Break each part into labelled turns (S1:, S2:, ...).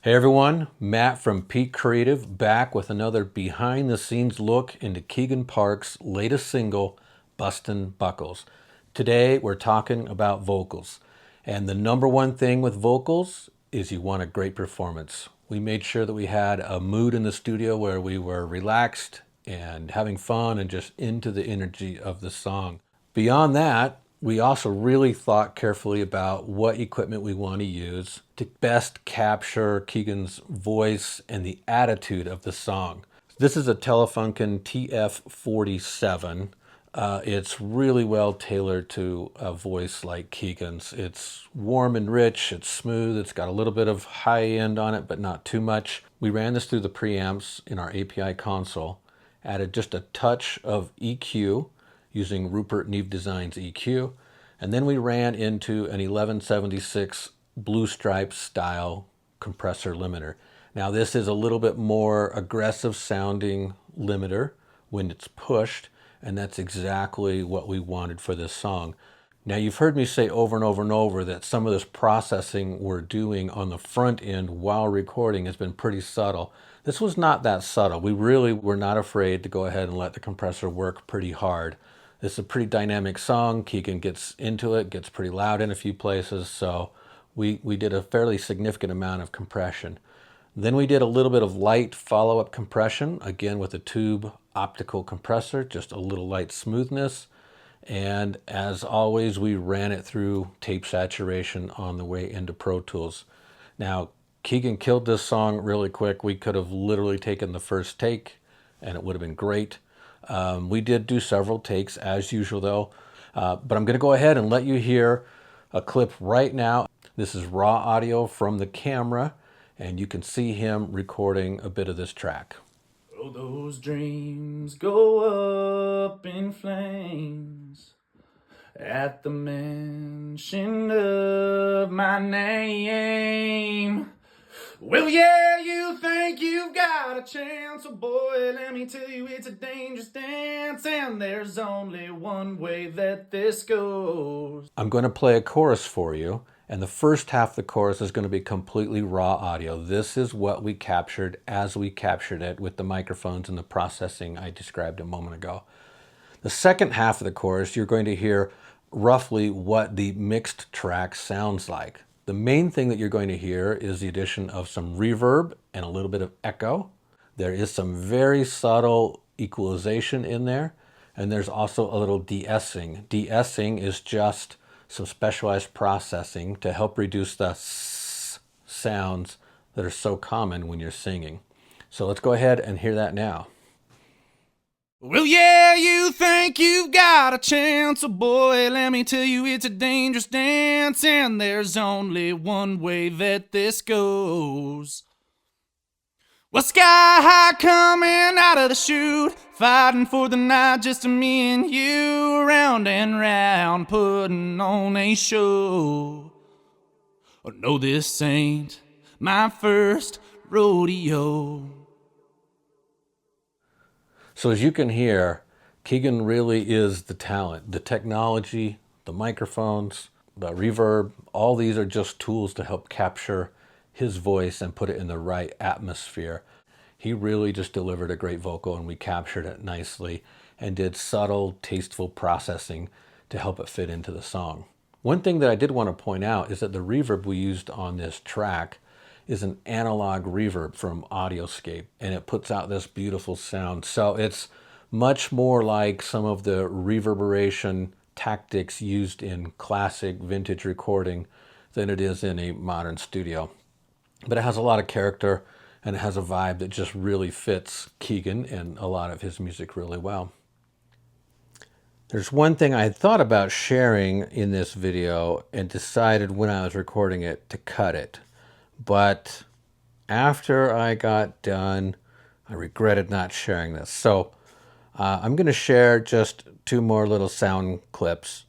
S1: Hey everyone, Matt from Peak Creative back with another behind the scenes look into Keagan Park's latest single, Bustin Buckles. Today we're talking about vocals. And the number one thing with vocals is you want a great performance. We made sure that we had a mood in the studio where we were relaxed and having fun and just into the energy of the song. Beyond that, we also really thought carefully about what equipment we want to use to best capture Keagan's voice and the attitude of the song. This is a Telefunken TF-47. It's really well tailored to a voice like Keagan's. It's warm and rich, it's smooth, it's got a little bit of high end on it, but not too much. We ran this through the preamps in our API console, added just a touch of EQ, using Rupert Neve Design's EQ. And then we ran into an 1176 Blue Stripe style compressor limiter. Now this is a little bit more aggressive sounding limiter when it's pushed, and that's exactly what we wanted for this song. Now you've heard me say over and over and over that some of this processing we're doing on the front end while recording has been pretty subtle. This was not that subtle. We really were not afraid to go ahead and let the compressor work pretty hard. This is a pretty dynamic song. Keagan gets into it, gets pretty loud in a few places, so we did a fairly significant amount of compression. Then we did a little bit of light follow-up compression, again with a tube optical compressor, just a little light smoothness. And as always, we ran it through tape saturation on the way into Pro Tools. Now, Keagan killed this song really quick. We could have literally taken the first take and it would have been great. We did do several takes as usual though, but I'm going to go ahead and let you hear a clip right now. This is raw audio from the camera, and you can see him recording a bit of this track.
S2: Oh, those dreams go up in flames at the mention of my name. Well, yeah, you think you've got a chance, oh boy, let me tell you it's a dangerous dance, and there's only one way that this goes.
S1: I'm going to play a chorus for you, and the first half of the chorus is going to be completely raw audio. This is what we captured as we captured it with the microphones and the processing I described a moment ago. The second half of the chorus, you're going to hear roughly what the mixed track sounds like. The main thing that you're going to hear is the addition of some reverb and a little bit of echo. There is some very subtle equalization in there, and there's also a little de-essing. De-essing is just some specialized processing to help reduce the s sounds that are so common when you're singing. So let's go ahead and hear that now.
S2: Well, yeah, you think you've got a chance, oh boy, let me tell you it's a dangerous dance, and there's only one way that this goes. Well, sky high coming out of the chute, fighting for the night, just me and you, round and round, putting on a show. Oh, no, this ain't my first rodeo.
S1: So as you can hear, Keagan really is the talent. The technology, the microphones, the reverb, all these are just tools to help capture his voice and put it in the right atmosphere. He really just delivered a great vocal, and we captured it nicely and did subtle, tasteful processing to help it fit into the song. One thing that I did want to point out is that the reverb we used on this track is an analog reverb from Audioscape, and it puts out this beautiful sound. So it's much more like some of the reverberation tactics used in classic vintage recording than it is in a modern studio. But it has a lot of character, and it has a vibe that just really fits Keagan and a lot of his music really well. There's one thing I had thought about sharing in this video and decided when I was recording it to cut it. But after I got done, I regretted not sharing this. So I'm going to share just two more little sound clips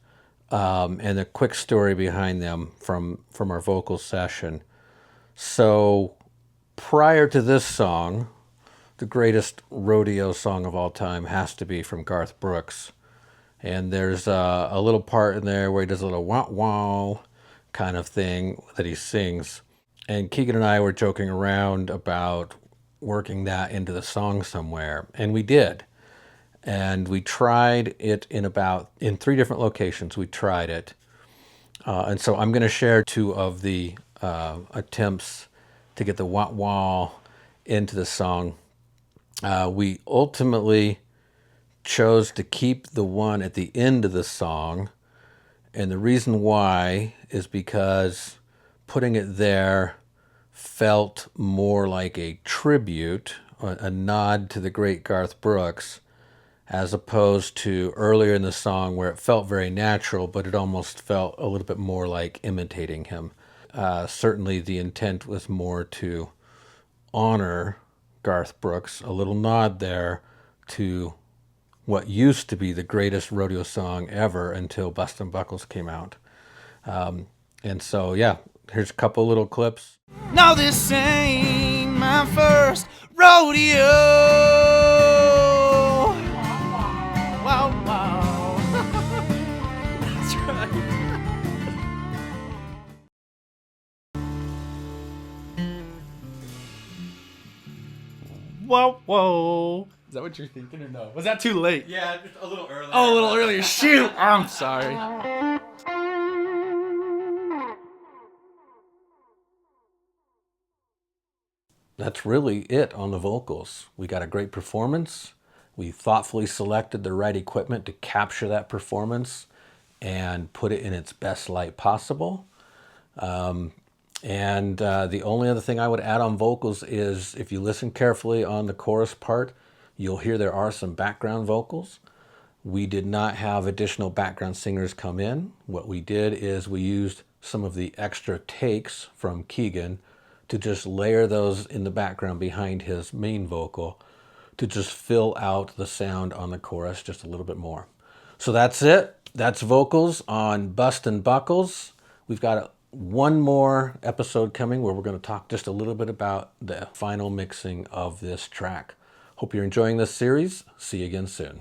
S1: and a quick story behind them from our vocal session. So prior to this song, the greatest rodeo song of all time has to be from Garth Brooks. And there's a little part in there where he does a little wah-wah kind of thing that he sings. And Keegan and I were joking around about working that into the song somewhere, and we did. And we tried it in 3 different locations. We tried it, and so I'm going to share 2 of the attempts to get the wah wah into the song. We ultimately chose to keep the one at the end of the song, and the reason why is because putting it there felt more like a tribute, a nod to the great Garth Brooks, as opposed to earlier in the song where it felt very natural, but it almost felt a little bit more like imitating him. Certainly the intent was more to honor Garth Brooks, a little nod there to what used to be the greatest rodeo song ever until Bustin Buckles came out. And so, yeah, here's a couple little clips.
S2: No, this ain't my first rodeo. Wow, wow. That's right. Whoa, whoa. Is that what you're thinking or no? Was that too late?
S1: Yeah, just a little earlier.
S2: Oh, a little earlier. Shoot. I'm sorry.
S1: That's really it on the vocals. We got a great performance. We thoughtfully selected the right equipment to capture that performance and put it in its best light possible. The only other thing I would add on vocals is if you listen carefully on the chorus part, you'll hear there are some background vocals. We did not have additional background singers come in. What we did is we used some of the extra takes from Keagan to just layer those in the background behind his main vocal to just fill out the sound on the chorus just a little bit more. So that's it. That's vocals on Bustin Buckles. We've got one more episode coming where we're going to talk just a little bit about the final mixing of this track. Hope you're enjoying this series. See you again soon.